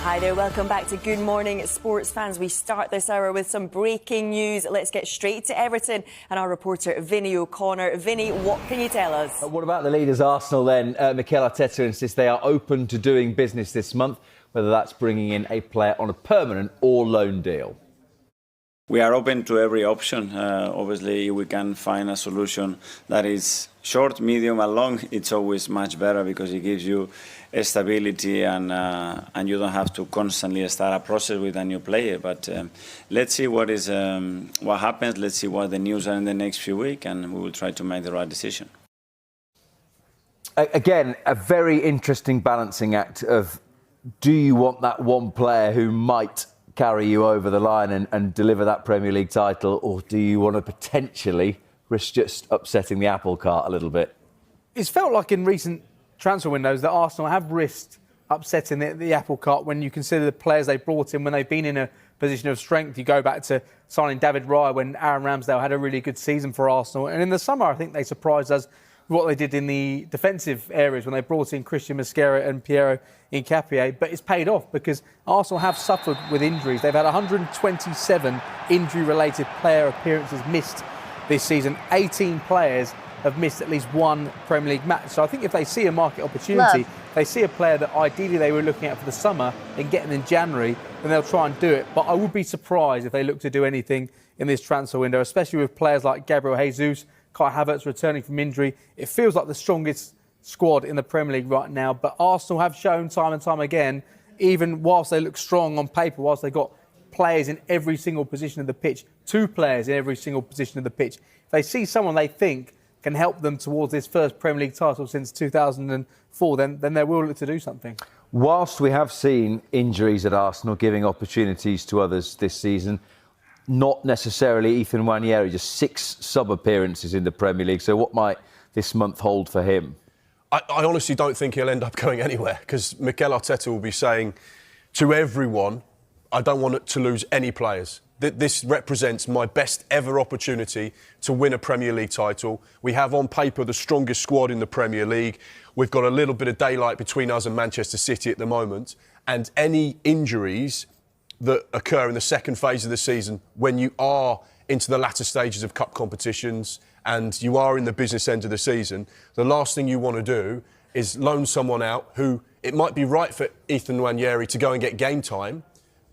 Hi there, welcome back to Good Morning Sports Fans. We start this hour with some breaking news. Let's get straight to Everton and our reporter Vinny O'Connor. Vinny, what can you tell us? What about the leaders Arsenal then? Mikel Arteta insists they are open to doing business this month, whether that's bringing in a player on a permanent or loan deal. We are open to every option. Obviously, we can find a solution that is short, medium and long. It's always much better because it gives you stability and you don't have to constantly start a process with a new player. But let's see what happens. Let's see what the news are in the next few weeks, and we will try to make the right decision. Again, a very interesting balancing act of, do you want that one player who might carry you over the line and deliver that Premier League title, or do you want to potentially risk just upsetting the apple cart a little bit? It's felt like in recent transfer windows that Arsenal have risked upsetting the apple cart when you consider the players they brought in when they've been in a position of strength. You go back to signing David Raya when Aaron Ramsdale had a really good season for Arsenal. And in the summer, I think they surprised us with what they did in the defensive areas when they brought in Christian Mosquera and Piero Hincapié. But it's paid off because Arsenal have suffered with injuries. They've had 127 injury-related player appearances missed this season. 18 players have missed at least one Premier League match. So I think if they see a market opportunity, they see a player that ideally they were looking at for the summer and getting in January, then they'll try and do it. But I would be surprised if they look to do anything in this transfer window, especially with players like Gabriel Jesus, Kai Havertz returning from injury. It feels like the strongest squad in the Premier League right now. But Arsenal have shown time and time again, even whilst they look strong on paper, whilst they've got players in every single position of the pitch, 2 players in every single position of the pitch, if they see someone they think can help them towards this first Premier League title since 2004, then they will look to do something. Whilst we have seen injuries at Arsenal giving opportunities to others this season, not necessarily Ethan Nwaneri, just 6 sub-appearances in the Premier League. So what might this month hold for him? I honestly don't think he'll end up going anywhere, because Mikel Arteta will be saying to everyone, I don't want to lose any players. This represents my best ever opportunity to win a Premier League title. We have on paper the strongest squad in the Premier League. We've got a little bit of daylight between us and Manchester City at the moment. And any injuries that occur in the second phase of the season, when you are into the latter stages of cup competitions and you are in the business end of the season, the last thing you want to do is loan someone out who, it might be right for Ethan Nwaneri to go and get game time,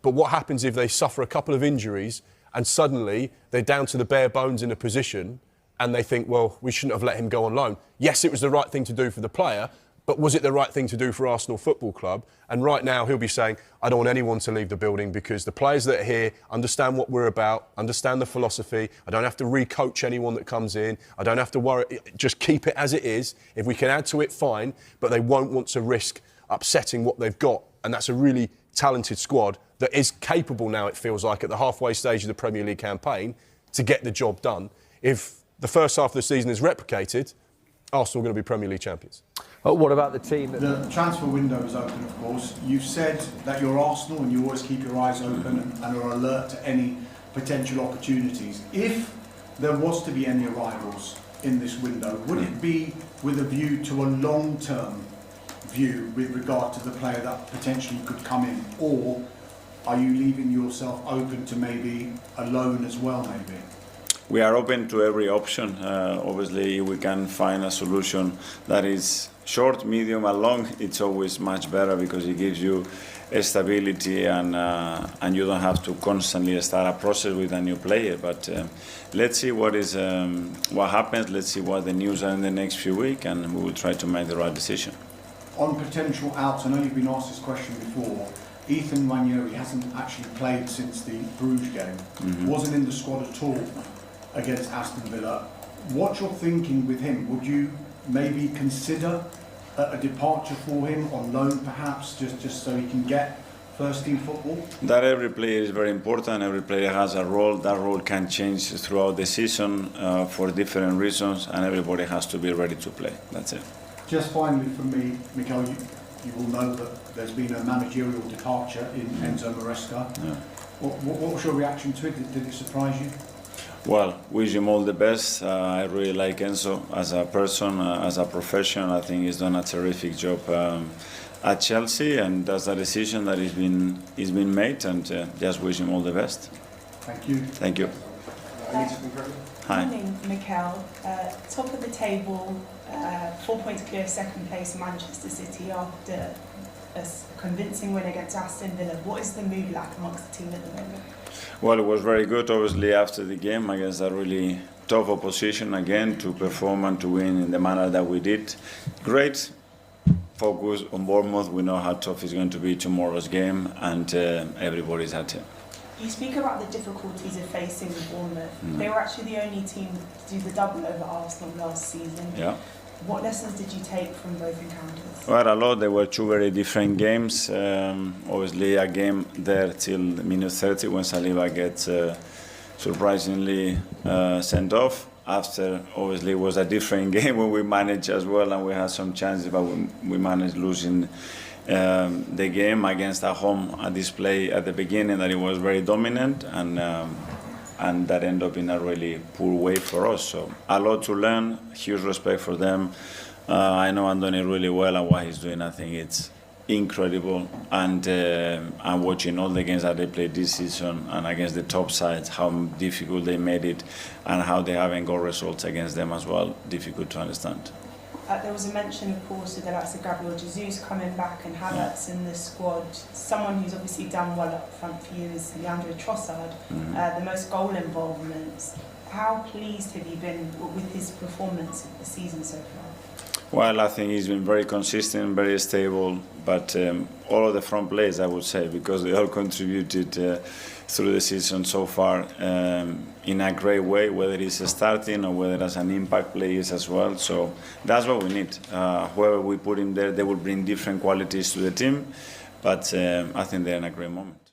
but what happens if they suffer a couple of injuries and suddenly they're down to the bare bones in a position and they think, well, we shouldn't have let him go on loan. Yes, it was the right thing to do for the player, but was it the right thing to do for Arsenal Football Club? And right now he'll be saying, I don't want anyone to leave the building because the players that are here understand what we're about, understand the philosophy. I don't have to re-coach anyone that comes in. I don't have to worry. Just keep it as it is. If we can add to it, fine. But they won't want to risk upsetting what they've got. And that's a really talented squad that is capable now, it feels like, at the halfway stage of the Premier League campaign to get the job done. If the first half of the season is replicated, Arsenal are going to be Premier League champions. What about the team? The transfer window is open, of course. You've said that you're Arsenal and you always keep your eyes open and are alert to any potential opportunities. If there was to be any arrivals in this window, would it be with a view to a long-term view with regard to the player that potentially could come in, or are you leaving yourself open to maybe a loan as well, maybe? We are open to every option. Obviously, we can find a solution that is short, medium and long. It's always much better because it gives you stability and you don't have to constantly start a process with a new player. But let's see what happens. Let's see what the news are in the next few weeks, and we will try to make the right decision. On potential outs, I know you've been asked this question before. Ethan Nwaneri hasn't actually played since the Bruges game. Wasn't in the squad at all against Aston Villa. What's your thinking with him? Would you maybe consider a departure for him on loan, perhaps, just so he can get first-team football? That every player is very important. Every player has a role. That role can change throughout the season for different reasons, and everybody has to be ready to play. That's it. Just finally from me, Mikel, you will know that there's been a managerial departure in Enzo Maresca. Yeah. What was your reaction to it? Did it surprise you? Well, wish him all the best. I really like Enzo as a person, as a professional. I think he's done a terrific job at Chelsea, and that's a decision that is been made, and just wish him all the best. Thank you. Thank you. Hi. Morning, Mikel. Top of the table, 4 points clear of second place Manchester City after a convincing win against Aston Villa. What is the mood like amongst the team at the moment? Well, it was very good, obviously, after the game against a really tough opposition again, to perform and to win in the manner that we did. Great focus on Bournemouth. We know how tough it's going to be tomorrow's game, and everybody's at it. You speak about the difficulties of facing Bournemouth. They were actually the only team to do the double over Arsenal last season. Yeah. What lessons did you take from both encounters? Well, a lot. They were two very different games. Obviously, a game there till minute 30 when Saliba gets surprisingly sent off. After, obviously, it was a different game when we managed as well, and we had some chances, but we managed losing the game against a home display at the beginning that it was very dominant, and that ended up in a really poor way for us. So a lot to learn, huge respect for them. I know Andoni really well, and what he's doing, I think it's incredible. And I'm watching all the games that they played this season and against the top sides, how difficult they made it and how they haven't got results against them as well. Difficult to understand. There was a mention, of course, of the likes of Gabriel Jesus coming back and Havertz in the squad. Someone who's obviously done well up front for you is Leandro Trossard, the most goal involvements. How pleased have you been with his performance of the season so far? Well, I think he's been very consistent, very stable, but all of the front players, I would say, because they all contributed through the season so far in a great way, whether it's starting or whether as an impact players as well. So that's what we need. Whoever we put in there, they will bring different qualities to the team, but I think they're in a great moment.